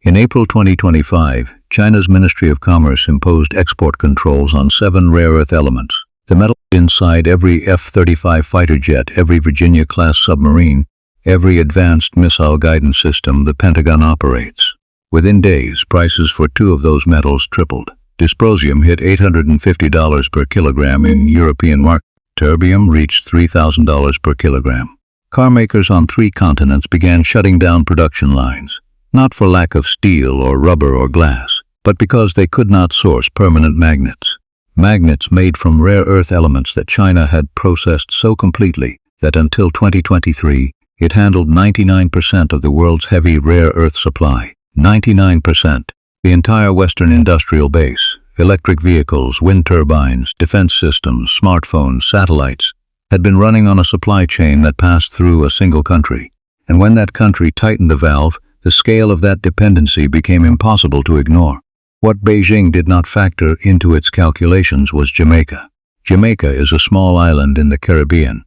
In April 2025, China's Ministry of Commerce imposed export controls on 7 rare earth elements. The metals inside every F-35 fighter jet, every Virginia-class submarine, every advanced missile guidance system the Pentagon operates. Within days, prices for 2 of those metals tripled. Dysprosium hit $850 per kilogram in European markets. Terbium reached $3,000 per kilogram. Car makers on 3 continents began shutting down production lines, not for lack of steel or rubber or glass, but because they could not source permanent magnets. Magnets made from rare earth elements that China had processed so completely that until 2023, it handled 99% of the world's heavy rare earth supply. 99%. The entire Western industrial base, electric vehicles, wind turbines, defense systems, smartphones, satellites, had been running on a supply chain that passed through a single country. And when that country tightened the valve, the scale of that dependency became impossible to ignore. What Beijing did not factor into its calculations was Jamaica. Jamaica is a small island in the Caribbean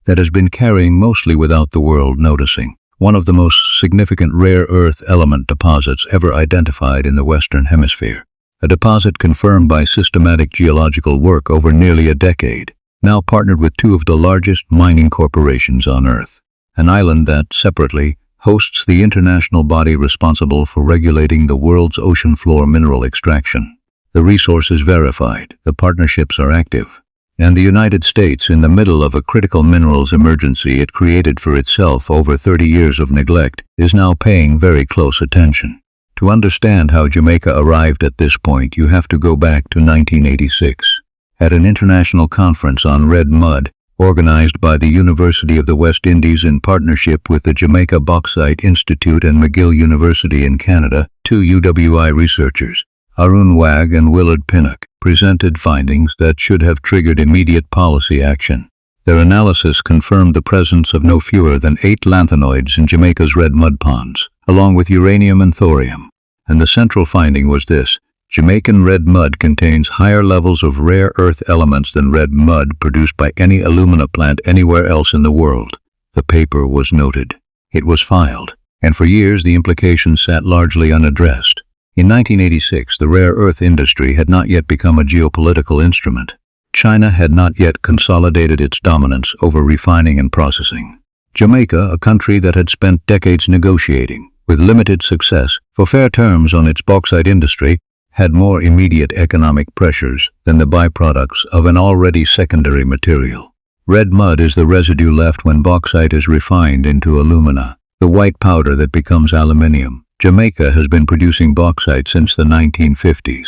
that has been carrying mostly without the world noticing one of the most significant rare earth element deposits ever identified in the Western Hemisphere. A deposit confirmed by systematic geological work over nearly a decade, now partnered with 2 of the largest mining corporations on Earth. An island that, separately, hosts the international body responsible for regulating the world's ocean floor mineral extraction. The resource is verified, the partnerships are active, and the United States, in the middle of a critical minerals emergency it created for itself over 30 years of neglect, is now paying very close attention. To understand how Jamaica arrived at this point, you have to go back to 1986. At an international conference on red mud, organized by the University of the West Indies in partnership with the Jamaica Bauxite Institute and McGill University in Canada, 2 UWI researchers, Arun Wag and Willard Pinnock, presented findings that should have triggered immediate policy action. Their analysis confirmed the presence of no fewer than 8 lanthanoids in Jamaica's red mud ponds, along with uranium and thorium. And the central finding was this: Jamaican red mud contains higher levels of rare earth elements than red mud produced by any alumina plant anywhere else in the world. The paper was noted. It was filed, and for years the implications sat largely unaddressed. In 1986, the rare earth industry had not yet become a geopolitical instrument. China had not yet consolidated its dominance over refining and processing. Jamaica, a country that had spent decades negotiating, with limited success, for fair terms on its bauxite industry, had more immediate economic pressures than the byproducts of an already secondary material. Red mud is the residue left when bauxite is refined into alumina, the white powder that becomes aluminium. Jamaica has been producing bauxite since the 1950s.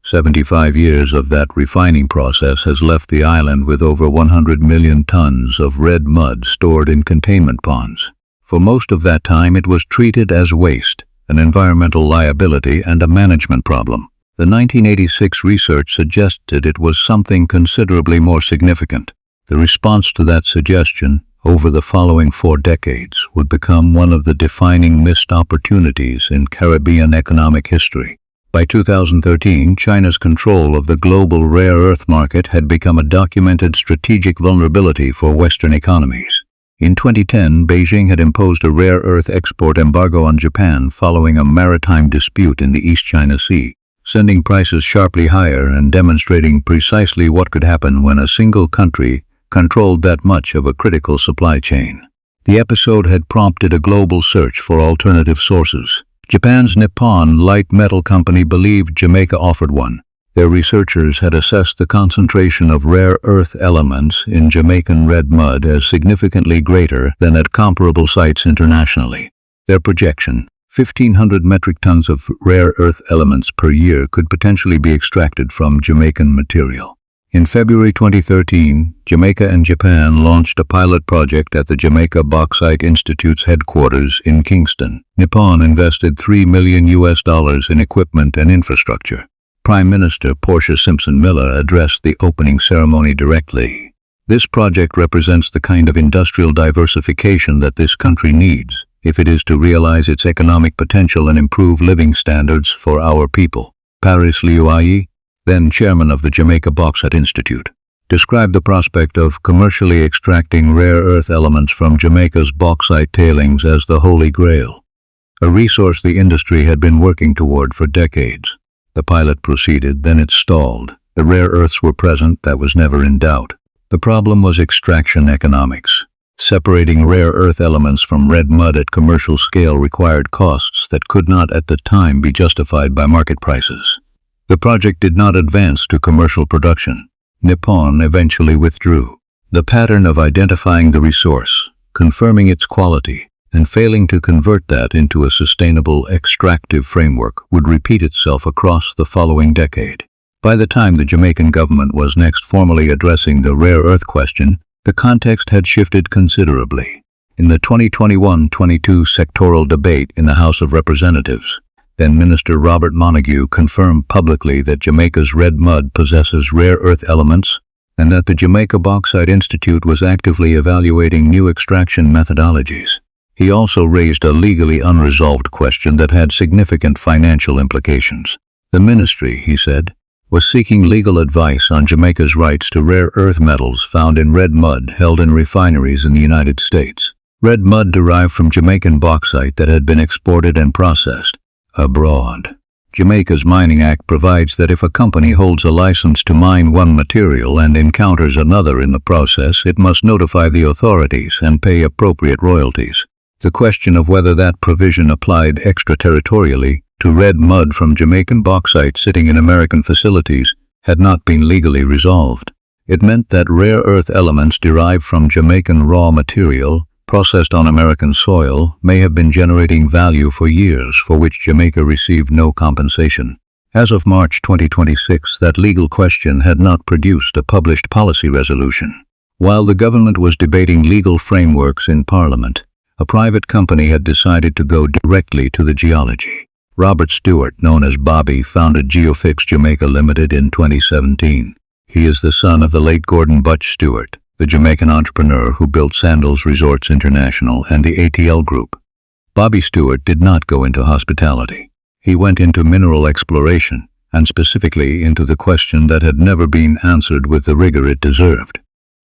75 years of that refining process has left the island with over 100 million tons of red mud stored in containment ponds. For most of that time it was treated as waste, an environmental liability and a management problem. The 1986 research suggested it was something considerably more significant. The response to that suggestion, over the following 4 decades, would become one of the defining missed opportunities in Caribbean economic history. By 2013, China's control of the global rare earth market had become a documented strategic vulnerability for Western economies. In 2010, Beijing had imposed a rare earth export embargo on Japan following a maritime dispute in the East China Sea, sending prices sharply higher and demonstrating precisely what could happen when a single country controlled that much of a critical supply chain. The episode had prompted a global search for alternative sources. Japan's Nippon Light Metal Company believed Jamaica offered one. Their researchers had assessed the concentration of rare earth elements in Jamaican red mud as significantly greater than at comparable sites internationally. Their projection, 1,500 metric tons of rare earth elements per year, could potentially be extracted from Jamaican material. In February 2013, Jamaica and Japan launched a pilot project at the Jamaica Bauxite Institute's headquarters in Kingston. Nippon invested $3 million in equipment and infrastructure. Prime Minister Portia Simpson Miller addressed the opening ceremony directly. This project represents the kind of industrial diversification that this country needs if it is to realize its economic potential and improve living standards for our people. Paris Liuai, then chairman of the Jamaica Bauxite Institute, described the prospect of commercially extracting rare earth elements from Jamaica's bauxite tailings as the Holy Grail. a resource the industry had been working toward for decades. The pilot proceeded, then it stalled. The rare earths were present, that was never in doubt. The problem was extraction economics. Separating rare earth elements from red mud at commercial scale required costs that could not at the time be justified by market prices. The project did not advance to commercial production. Nippon eventually withdrew. The pattern of identifying the resource, confirming its quality, and failing to convert that into a sustainable extractive framework would repeat itself across the following decade. By the time the Jamaican government was next formally addressing the rare earth question, the context had shifted considerably. In the 2021-22 sectoral debate in the House of Representatives, then Minister Robert Montague confirmed publicly that Jamaica's red mud possesses rare earth elements and that the Jamaica Bauxite Institute was actively evaluating new extraction methodologies. He also raised a legally unresolved question that had significant financial implications. The ministry, he said, was seeking legal advice on Jamaica's rights to rare earth metals found in red mud held in refineries in the United States. Red mud derived from Jamaican bauxite that had been exported and processed abroad. Jamaica's Mining Act provides that if a company holds a license to mine one material and encounters another in the process, it must notify the authorities and pay appropriate royalties. The question of whether that provision applied extraterritorially to red mud from Jamaican bauxite sitting in American facilities had not been legally resolved. It meant that rare earth elements derived from Jamaican raw material processed on American soil may have been generating value for years for which Jamaica received no compensation. As of March 2026, that legal question had not produced a published policy resolution. While the government was debating legal frameworks in Parliament, a private company had decided to go directly to the geology. Robert Stewart, known as Bobby, founded Geophysx Jamaica Limited in 2017. He is the son of the late Gordon Butch Stewart, the Jamaican entrepreneur who built Sandals Resorts International and the ATL Group. Bobby Stewart did not go into hospitality. He went into mineral exploration, and specifically into the question that had never been answered with the rigor it deserved.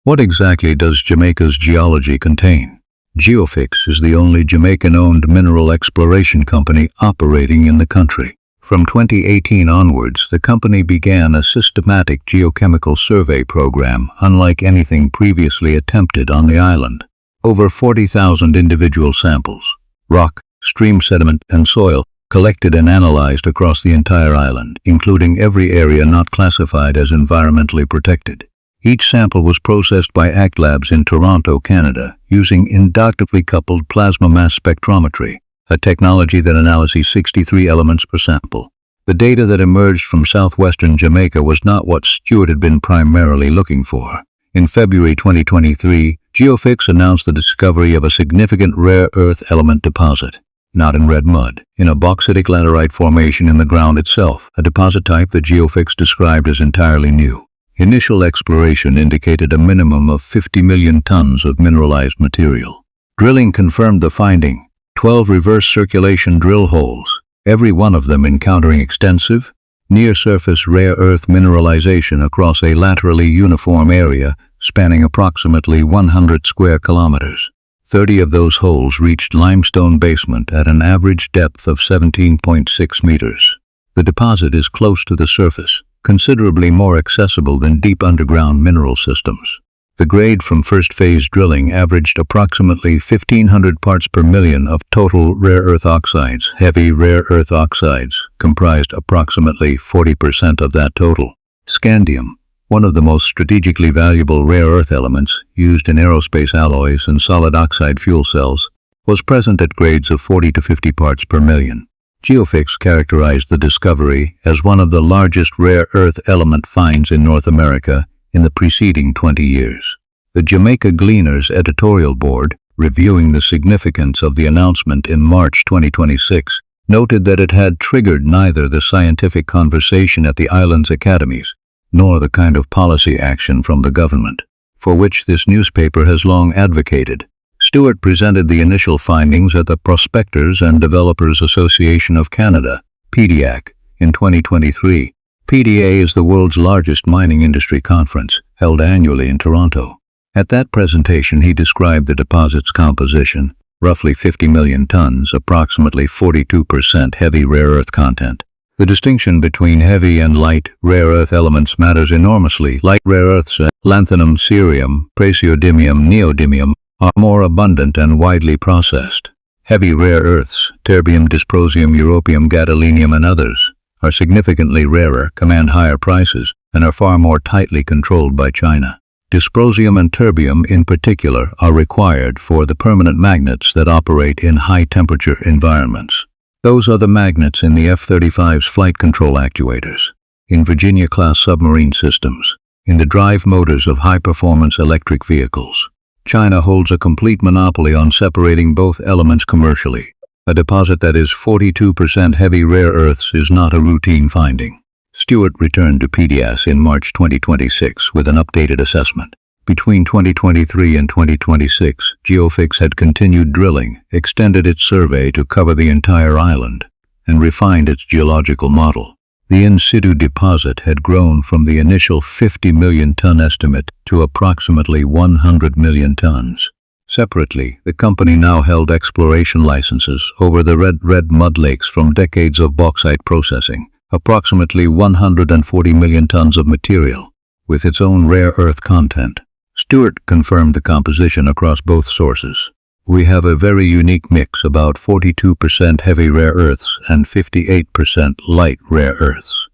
What exactly does Jamaica's geology contain? Geophysx is the only Jamaican-owned mineral exploration company operating in the country. From 2018 onwards, the company began a systematic geochemical survey program unlike anything previously attempted on the island. Over 40,000 individual samples, rock, stream sediment, and soil, collected and analyzed across the entire island, including every area not classified as environmentally protected. Each sample was processed by ACT Labs in Toronto, Canada, using inductively coupled plasma mass spectrometry, a technology that analyzes 63 elements per sample. The data that emerged from southwestern Jamaica was not what Stewart had been primarily looking for. In February 2023, Geophysx announced the discovery of a significant rare earth element deposit, not in red mud, in a bauxitic laterite formation in the ground itself, a deposit type that Geophysx described as entirely new. Initial exploration indicated a minimum of 50 million tons of mineralized material. Drilling confirmed the finding. 12 reverse circulation drill holes, every one of them encountering extensive, near-surface rare earth mineralization across a laterally uniform area spanning approximately 100 square kilometers. 30 of those holes reached limestone basement at an average depth of 17.6 meters. The deposit is close to the surface, considerably more accessible than deep underground mineral systems. The grade from first phase drilling averaged approximately 1,500 parts per million of total rare earth oxides. Heavy rare earth oxides comprised approximately 40% of that total. Scandium, one of the most strategically valuable rare earth elements used in aerospace alloys and solid oxide fuel cells, was present at grades of 40 to 50 parts per million. Geophysx characterized the discovery as one of the largest rare earth element finds in North America in the preceding 20 years. The Jamaica Gleaners editorial board, reviewing the significance of the announcement in March 2026, noted that it had triggered neither the scientific conversation at the island's academies, nor the kind of policy action from the government, for which this newspaper has long advocated. Stewart presented the initial findings at the Prospectors and Developers Association of Canada, PDAC, in 2023. PDA is the world's largest mining industry conference, held annually in Toronto. At that presentation, he described the deposit's composition, roughly 50 million tons, approximately 42% heavy rare earth content. The distinction between heavy and light rare earth elements matters enormously. Light rare earths, lanthanum, cerium, praseodymium, neodymium, are more abundant and widely processed. Heavy rare earths, terbium, dysprosium, europium, gadolinium, and others, are significantly rarer, command higher prices, and are far more tightly controlled by China. Dysprosium and terbium in particular are required for the permanent magnets that operate in high-temperature environments. Those are the magnets in the F-35's flight control actuators, in Virginia-class submarine systems, in the drive motors of high-performance electric vehicles. China holds a complete monopoly on separating both elements commercially. A deposit that is 42% heavy rare earths is not a routine finding. Stewart returned to PDAS in March 2026 with an updated assessment. Between 2023 and 2026, Geophysx had continued drilling, extended its survey to cover the entire island, and refined its geological model. The in-situ deposit had grown from the initial 50 million ton estimate to approximately 100 million tons. Separately, the company now held exploration licenses over the red mud lakes from decades of bauxite processing, approximately 140 million tons of material, with its own rare earth content. Stewart confirmed the composition across both sources. We have a very unique mix, about 42% heavy rare earths and 58% light rare earths.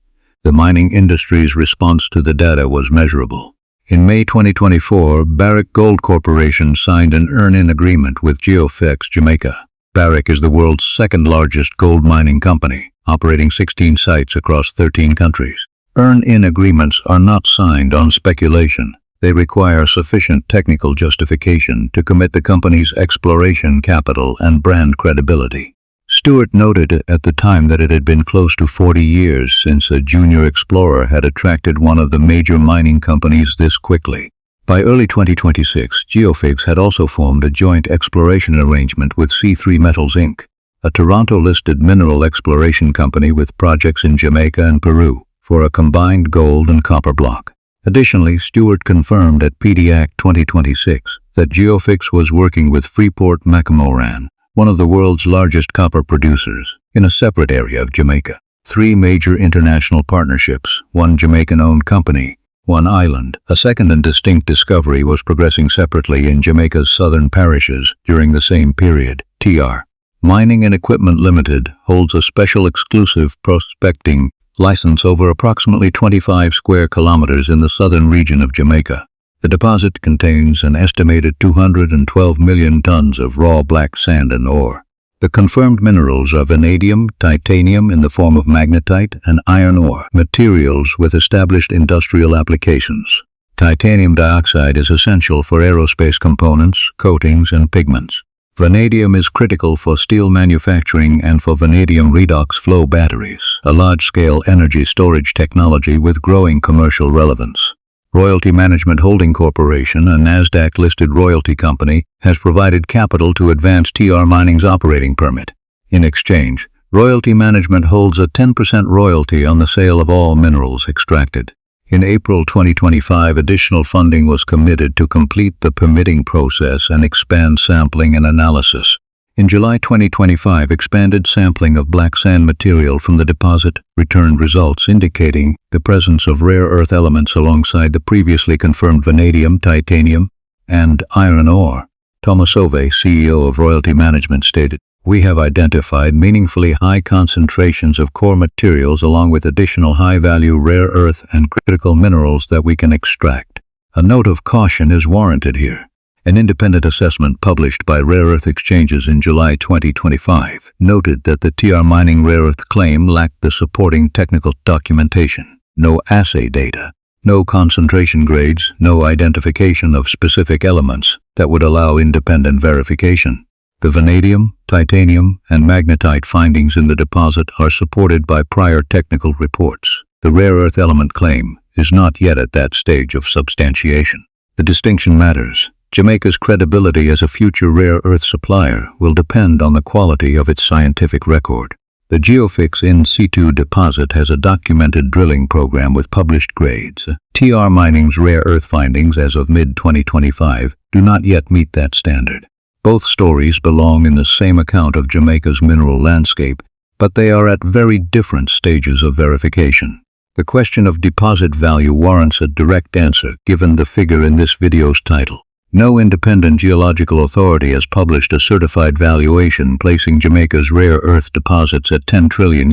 The mining industry's response to the data was measurable. In May 2024, Barrick Gold Corporation signed an earn-in agreement with Geophysx, Jamaica. Barrick is the world's second-largest gold mining company, operating 16 sites across 13 countries. Earn-in agreements are not signed on speculation. They require sufficient technical justification to commit the company's exploration capital and brand credibility. Stewart noted at the time that it had been close to 40 years since a junior explorer had attracted one of the major mining companies this quickly. By early 2026, Geophysx had also formed a joint exploration arrangement with C3 Metals Inc., a Toronto-listed mineral exploration company with projects in Jamaica and Peru, for a combined gold and copper block. Additionally, Stewart confirmed at PDAC 2026 that Geophysx was working with Freeport-McMoRan, one of the world's largest copper producers, in a separate area of Jamaica. 3 major international partnerships, 1 Jamaican-owned company, 1 island. A second and distinct discovery was progressing separately in Jamaica's southern parishes during the same period. TR Mining and Equipment Limited holds a special exclusive prospecting license over approximately 25 square kilometers in the southern region of Jamaica. The deposit contains an estimated 212 million tons of raw black sand and ore. The confirmed minerals are vanadium, titanium in the form of magnetite, and iron ore, materials with established industrial applications. Titanium dioxide is essential for aerospace components, coatings, and pigments. Vanadium is critical for steel manufacturing and for vanadium redox flow batteries, a large-scale energy storage technology with growing commercial relevance. Royalty Management Holding Corporation, a NASDAQ-listed royalty company, has provided capital to advance TR Mining's operating permit. In exchange, Royalty Management holds a 10% royalty on the sale of all minerals extracted. In April 2025, additional funding was committed to complete the permitting process and expand sampling and analysis. In July 2025, expanded sampling of black sand material from the deposit returned results indicating the presence of rare earth elements alongside the previously confirmed vanadium, titanium, and iron ore. Thomas Ove, CEO of Royalty Management, stated, "We have identified meaningfully high concentrations of core materials along with additional high-value rare earth and critical minerals that we can extract. A note of caution is warranted here. An independent assessment published by Rare Earth Exchanges in July 2025 noted that the TR Mining rare earth claim lacked the supporting technical documentation. No assay data, no concentration grades, no identification of specific elements that would allow independent verification. The vanadium, titanium, and magnetite findings in the deposit are supported by prior technical reports. The rare earth element claim is not yet at that stage of substantiation. The distinction matters. Jamaica's credibility as a future rare earth supplier will depend on the quality of its scientific record. The Geophysx in situ deposit has a documented drilling program with published grades. TR Mining's rare earth findings as of mid-2025 do not yet meet that standard. Both stories belong in the same account of Jamaica's mineral landscape, but they are at very different stages of verification. The question of deposit value warrants a direct answer given the figure in this video's title. No independent geological authority has published a certified valuation placing Jamaica's rare earth deposits at $10 trillion.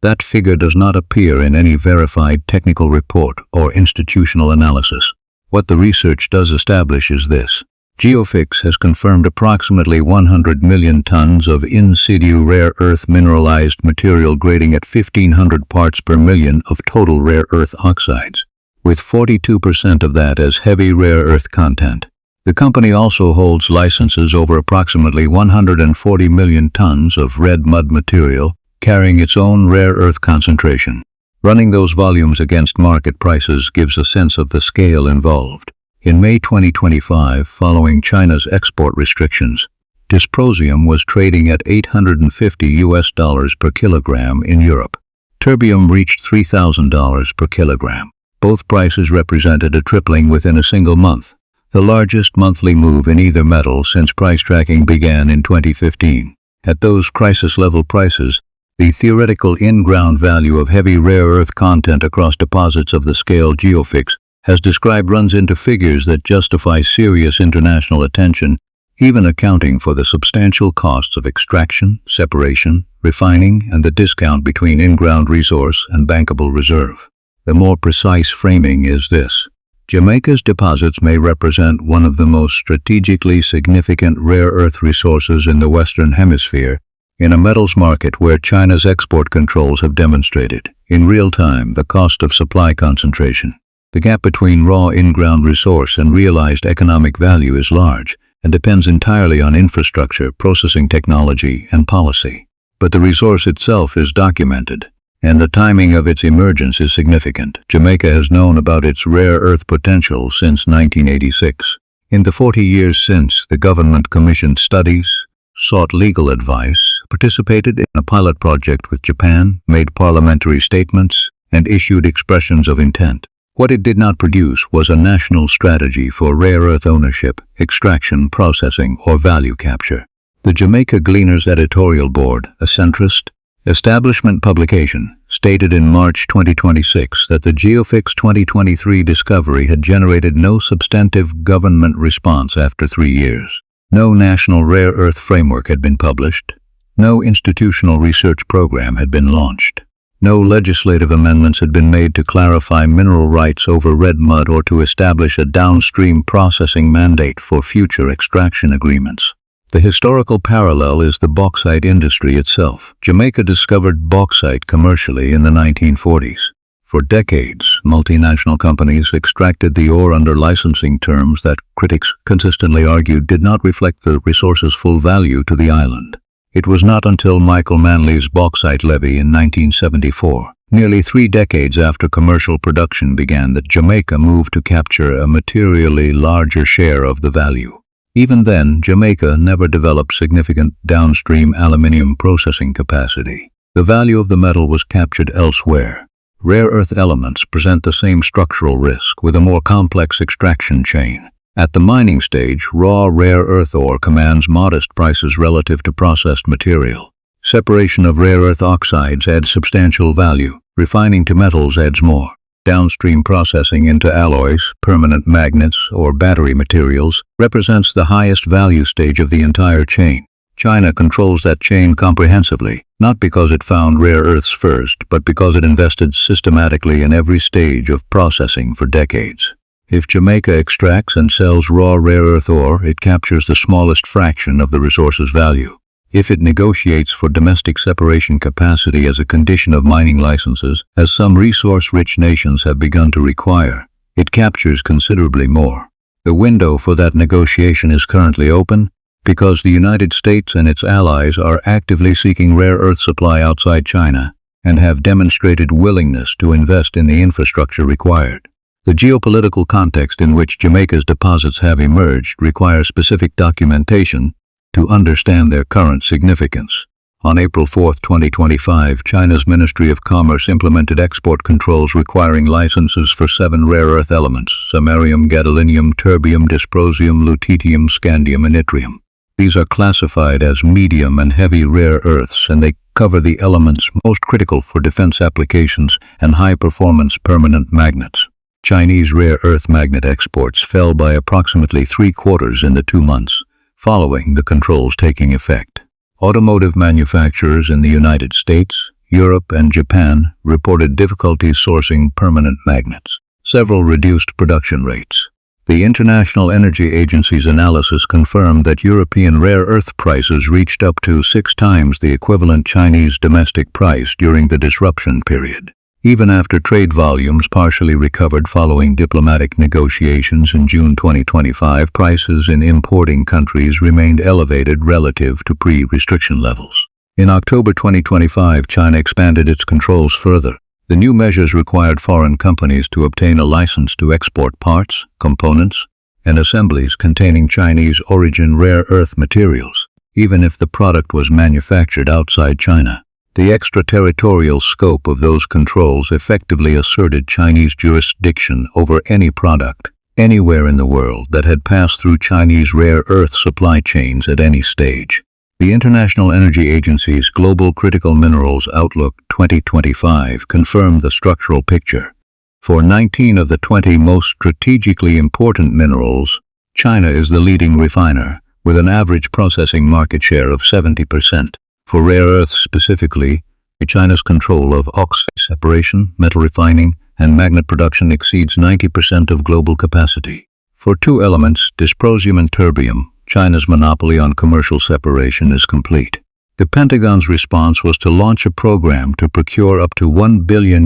That figure does not appear in any verified technical report or institutional analysis. What the research does establish is this. Geophysx has confirmed approximately 100 million tons of in situ rare earth mineralized material grading at 1,500 parts per million of total rare earth oxides, with 42% of that as heavy rare earth content. The company also holds licenses over approximately 140 million tons of red mud material, carrying its own rare earth concentration. Running those volumes against market prices gives a sense of the scale involved. In May 2025, following China's export restrictions, dysprosium was trading at $850 per kilogram in Europe. Terbium reached $3,000 per kilogram. Both prices represented a tripling within a single month, the largest monthly move in either metal since price tracking began in 2015. At those crisis-level prices, the theoretical in-ground value of heavy rare earth content across deposits of the scale Geophysx has described runs into figures that justify serious international attention, even accounting for the substantial costs of extraction, separation, refining, and the discount between in-ground resource and bankable reserve. The more precise framing is this. Jamaica's deposits may represent one of the most strategically significant rare earth resources in the Western Hemisphere, in a metals market where China's export controls have demonstrated, in real time, the cost of supply concentration. The gap between raw in-ground resource and realized economic value is large and depends entirely on infrastructure, processing technology, and policy. But the resource itself is documented, and the timing of its emergence is significant. Jamaica has known about its rare earth potential since 1986. In the 40 years since, the government commissioned studies, sought legal advice, participated in a pilot project with Japan, made parliamentary statements, and issued expressions of intent. What it did not produce was a national strategy for rare earth ownership, extraction, processing, or value capture. The Jamaica Gleaners Editorial Board, a centrist establishment publication, stated in March 2026 that the Geophysx 2023 discovery had generated no substantive government response after 3 years. No national rare earth framework had been published. No institutional research program had been launched. No legislative amendments had been made to clarify mineral rights over red mud or to establish a downstream processing mandate for future extraction agreements. The historical parallel is the bauxite industry itself. Jamaica discovered bauxite commercially in the 1940s. For decades, multinational companies extracted the ore under licensing terms that critics consistently argued did not reflect the resource's full value to the island. It was not until Michael Manley's bauxite levy in 1974, nearly 3 decades after commercial production began, that Jamaica moved to capture a materially larger share of the value. Even then, Jamaica never developed significant downstream aluminium processing capacity. The value of the metal was captured elsewhere. Rare earth elements present the same structural risk with a more complex extraction chain. At the mining stage, raw rare earth ore commands modest prices relative to processed material. Separation of rare earth oxides adds substantial value. Refining to metals adds more. Downstream processing into alloys, permanent magnets, or battery materials represents the highest value stage of the entire chain. China controls that chain comprehensively, not because it found rare earths first, but because it invested systematically in every stage of processing for decades. If Jamaica extracts and sells raw rare earth ore, it captures the smallest fraction of the resource's value. If it negotiates for domestic separation capacity as a condition of mining licenses, as some resource-rich nations have begun to require, it captures considerably more. The window for that negotiation is currently open because the United States and its allies are actively seeking rare earth supply outside China and have demonstrated willingness to invest in the infrastructure required. The geopolitical context in which Jamaica's deposits have emerged requires specific documentation to understand their current significance. On April 4, 2025, China's Ministry of Commerce implemented export controls requiring licenses for 7 rare earth elements: samarium, gadolinium, terbium, dysprosium, lutetium, scandium, and yttrium. These are classified as medium and heavy rare earths, and they cover the elements most critical for defense applications and high-performance permanent magnets. Chinese rare earth magnet exports fell by approximately 3/4 in the 2 months following the controls taking effect. Automotive manufacturers in the United States, Europe, and Japan reported difficulties sourcing permanent magnets. Several reduced production rates. The International Energy Agency's analysis confirmed that European rare earth prices reached up to 6 times the equivalent Chinese domestic price during the disruption period. Even after trade volumes partially recovered following diplomatic negotiations in June 2025, prices in importing countries remained elevated relative to pre-restriction levels. In October 2025, China expanded its controls further. The new measures required foreign companies to obtain a license to export parts, components, and assemblies containing Chinese origin rare earth materials, even if the product was manufactured outside China. The extraterritorial scope of those controls effectively asserted Chinese jurisdiction over any product, anywhere in the world, that had passed through Chinese rare earth supply chains at any stage. The International Energy Agency's Global Critical Minerals Outlook 2025 confirmed the structural picture. For 19 of the 20 most strategically important minerals, China is the leading refiner, with an average processing market share of 70%. For rare earths specifically, China's control of oxide separation, metal refining, and magnet production exceeds 90% of global capacity. For 2 elements, dysprosium and terbium, China's monopoly on commercial separation is complete. The Pentagon's response was to launch a program to procure up to $1 billion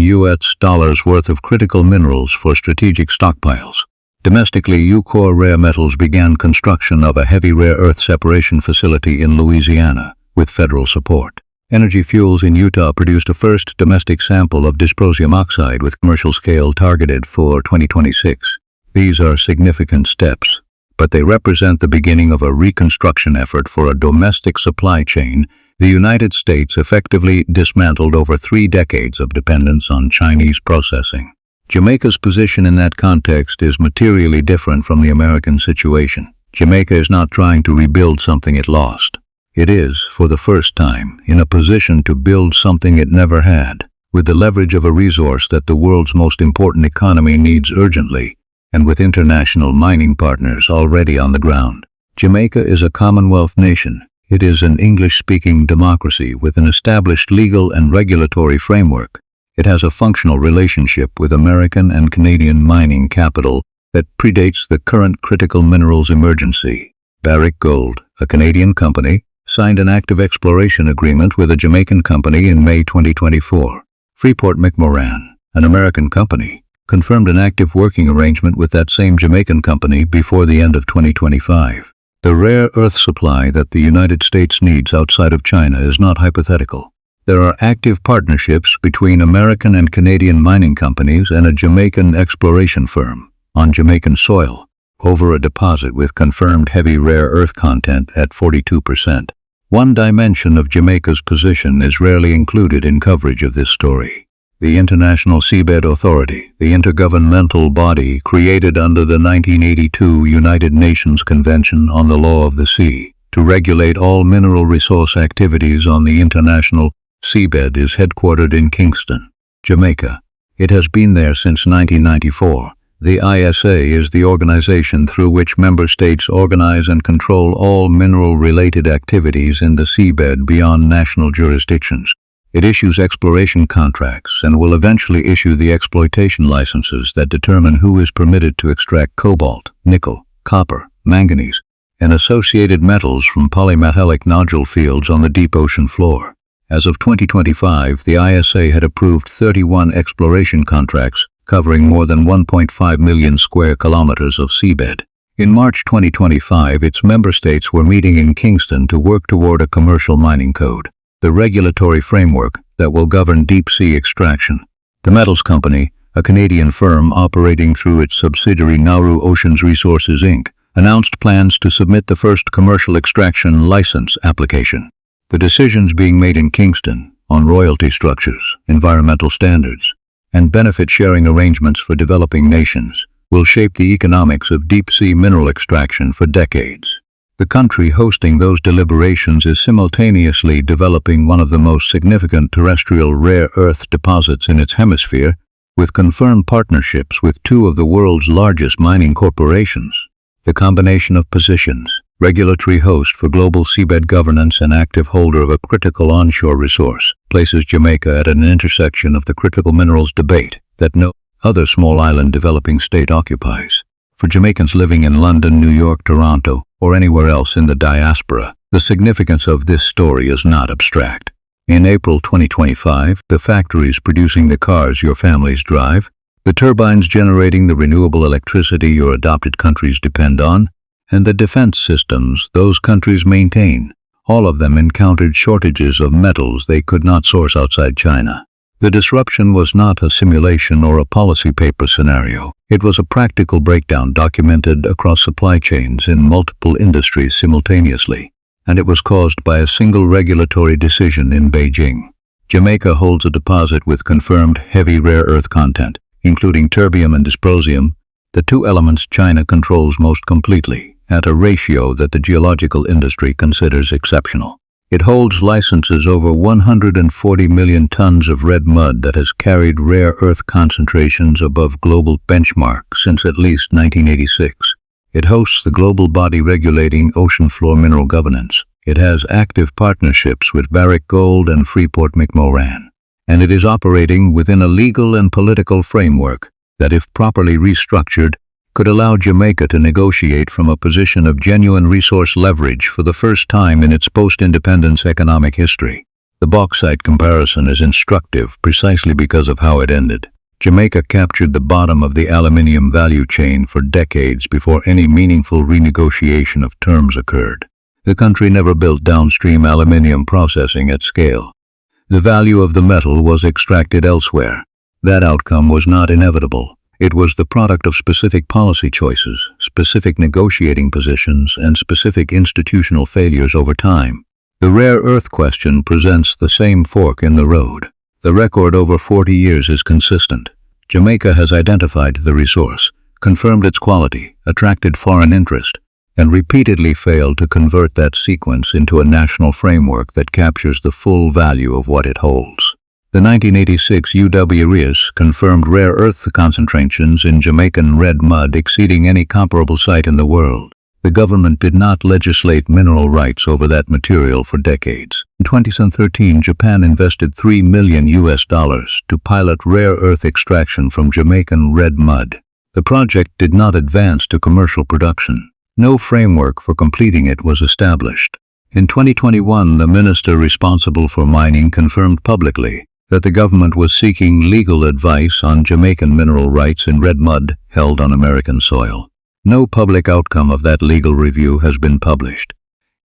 worth of critical minerals for strategic stockpiles. Domestically, Ucore Rare Metals began construction of a heavy rare earth separation facility in Louisiana, with federal support. Energy Fuels in Utah produced a first domestic sample of dysprosium oxide with commercial scale targeted for 2026. These are significant steps, but they represent the beginning of a reconstruction effort for a domestic supply chain. The United States effectively dismantled over 3 decades of dependence on Chinese processing. Jamaica's position in that context is materially different from the American situation. Jamaica is not trying to rebuild something it lost. It is, for the first time, in a position to build something it never had, with the leverage of a resource that the world's most important economy needs urgently, and with international mining partners already on the ground. Jamaica is a Commonwealth nation. It is an English-speaking democracy with an established legal and regulatory framework. It has a functional relationship with American and Canadian mining capital that predates the current critical minerals emergency. Barrick Gold, a Canadian company, signed an active exploration agreement with a Jamaican company in May 2024. Freeport-McMoRan, an American company, confirmed an active working arrangement with that same Jamaican company before the end of 2025. The rare earth supply that the United States needs outside of China is not hypothetical. There are active partnerships between American and Canadian mining companies and a Jamaican exploration firm on Jamaican soil over a deposit with confirmed heavy rare earth content at 42%. One dimension of Jamaica's position is rarely included in coverage of this story. The International Seabed Authority, the intergovernmental body created under the 1982 United Nations Convention on the Law of the Sea to regulate all mineral resource activities on the international seabed, is headquartered in Kingston, Jamaica. It has been there since 1994. The ISA is the organization through which member states organize and control all mineral-related activities in the seabed beyond national jurisdictions. It issues exploration contracts and will eventually issue the exploitation licenses that determine who is permitted to extract cobalt, nickel, copper, manganese, and associated metals from polymetallic nodule fields on the deep ocean floor. As of 2025, the ISA had approved 31 exploration contracts covering more than 1.5 million square kilometers of seabed. In March 2025, its member states were meeting in Kingston to work toward a commercial mining code, the regulatory framework that will govern deep-sea extraction. The Metals Company, a Canadian firm operating through its subsidiary Nauru Oceans Resources Inc., announced plans to submit the first commercial extraction license application. The decisions being made in Kingston on royalty structures, environmental standards, and benefit-sharing arrangements for developing nations will shape the economics of deep-sea mineral extraction for decades. The country hosting those deliberations is simultaneously developing one of the most significant terrestrial rare earth deposits in its hemisphere, with confirmed partnerships with two of the world's largest mining corporations. The combination of positions, regulatory host for global seabed governance and active holder of a critical onshore resource, places Jamaica at an intersection of the critical minerals debate that no other small island developing state occupies. For Jamaicans living in London, New York, Toronto, or anywhere else in the diaspora, the significance of this story is not abstract. In April 2025, the factories producing the cars your families drive, the turbines generating the renewable electricity your adopted countries depend on, and the defense systems those countries maintain, all of them encountered shortages of metals they could not source outside China. The disruption was not a simulation or a policy paper scenario. It was a practical breakdown documented across supply chains in multiple industries simultaneously, and it was caused by a single regulatory decision in Beijing. Jamaica holds a deposit with confirmed heavy rare earth content, including terbium and dysprosium, the two elements China controls most completely, at a ratio that the geological industry considers exceptional. It holds licenses over 140 million tons of red mud that has carried rare earth concentrations above global benchmarks since at least 1986. It hosts the global body regulating ocean floor mineral governance. It has active partnerships with Barrick Gold and Freeport-McMoRan, and it is operating within a legal and political framework that, if properly restructured, could allow Jamaica to negotiate from a position of genuine resource leverage for the first time in its post-independence economic history. The bauxite comparison is instructive precisely because of how it ended. Jamaica captured the bottom of the aluminium value chain for decades before any meaningful renegotiation of terms occurred. The country never built downstream aluminium processing at scale. The value of the metal was extracted elsewhere. That outcome was not inevitable. It was the product of specific policy choices, specific negotiating positions, and specific institutional failures over time. The rare earth question presents the same fork in the road. The record over 40 years is consistent. Jamaica has identified the resource, confirmed its quality, attracted foreign interest, and repeatedly failed to convert that sequence into a national framework that captures the full value of what it holds. The 1986 Geoix confirmed rare earth concentrations in Jamaican red mud exceeding any comparable site in the world. The government did not legislate mineral rights over that material for decades. In 2013, Japan invested $3 million to pilot rare earth extraction from Jamaican red mud. The project did not advance to commercial production. No framework for completing it was established. In 2021, the minister responsible for mining confirmed publicly that the government was seeking legal advice on Jamaican mineral rights in red mud held on American soil. No public outcome of that legal review has been published.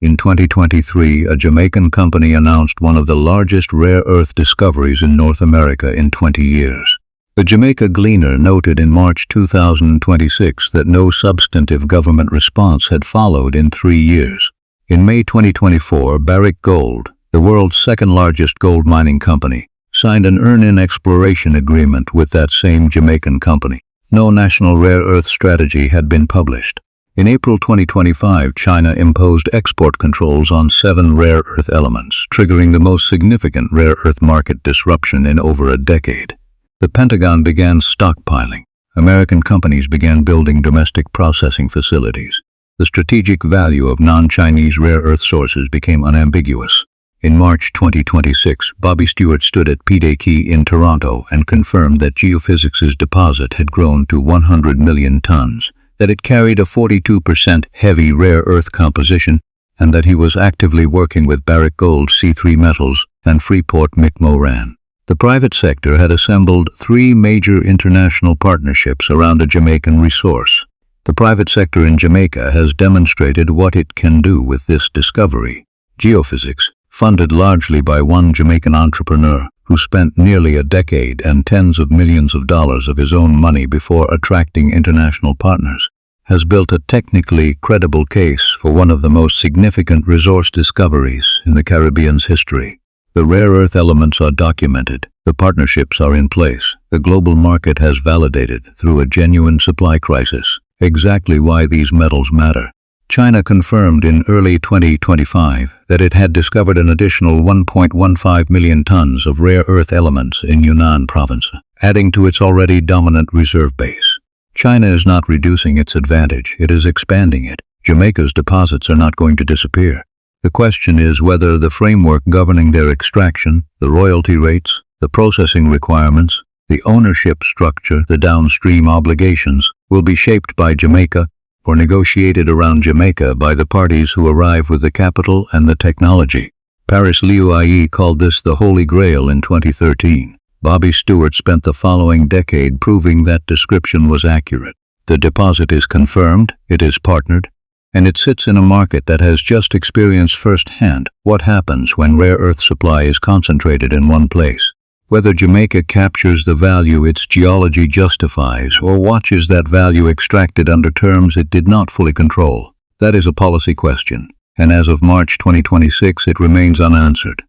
In 2023, a Jamaican company announced one of the largest rare earth discoveries in North America in 20 years. The Jamaica Gleaner noted in March 2026 that no substantive government response had followed in 3 years. In May 2024, Barrick Gold, the world's second-largest gold mining company, signed an earn-in exploration agreement with that same Jamaican company. No national rare earth strategy had been published. In April 2025, China imposed export controls on 7 rare earth elements, triggering the most significant rare earth market disruption in over a decade. The Pentagon began stockpiling. American companies began building domestic processing facilities. The strategic value of non-Chinese rare earth sources became unambiguous. In March 2026, Bobby Stewart stood at Pidaki in Toronto and confirmed that Geophysx's deposit had grown to 100 million tons, that it carried a 42% heavy rare earth composition, and that he was actively working with Barrick Gold, C3 Metals, and Freeport-McMoRan. The private sector had assembled 3 major international partnerships around a Jamaican resource. The private sector in Jamaica has demonstrated what it can do with this discovery. Geophysx, funded largely by one Jamaican entrepreneur who spent nearly a decade and tens of millions of dollars of his own money before attracting international partners, has built a technically credible case for one of the most significant resource discoveries in the Caribbean's history. The rare earth elements are documented, the partnerships are in place, the global market has validated through a genuine supply crisis exactly why these metals matter. China confirmed in early 2025 that it had discovered an additional 1.15 million tons of rare earth elements in Yunnan province, adding to its already dominant reserve base. China is not reducing its advantage, it is expanding it. Jamaica's deposits are not going to disappear. The question is whether the framework governing their extraction, the royalty rates, the processing requirements, the ownership structure, the downstream obligations, will be shaped by Jamaica or negotiated around Jamaica by the parties who arrive with the capital and the technology. Paris Liuai called this the Holy Grail in 2013. Bobby Stewart spent the following decade proving that description was accurate. The deposit is confirmed, it is partnered, and it sits in a market that has just experienced firsthand what happens when rare earth supply is concentrated in one place. Whether Jamaica captures the value its geology justifies or watches that value extracted under terms it did not fully control, that is a policy question, and as of March 2026 it remains unanswered.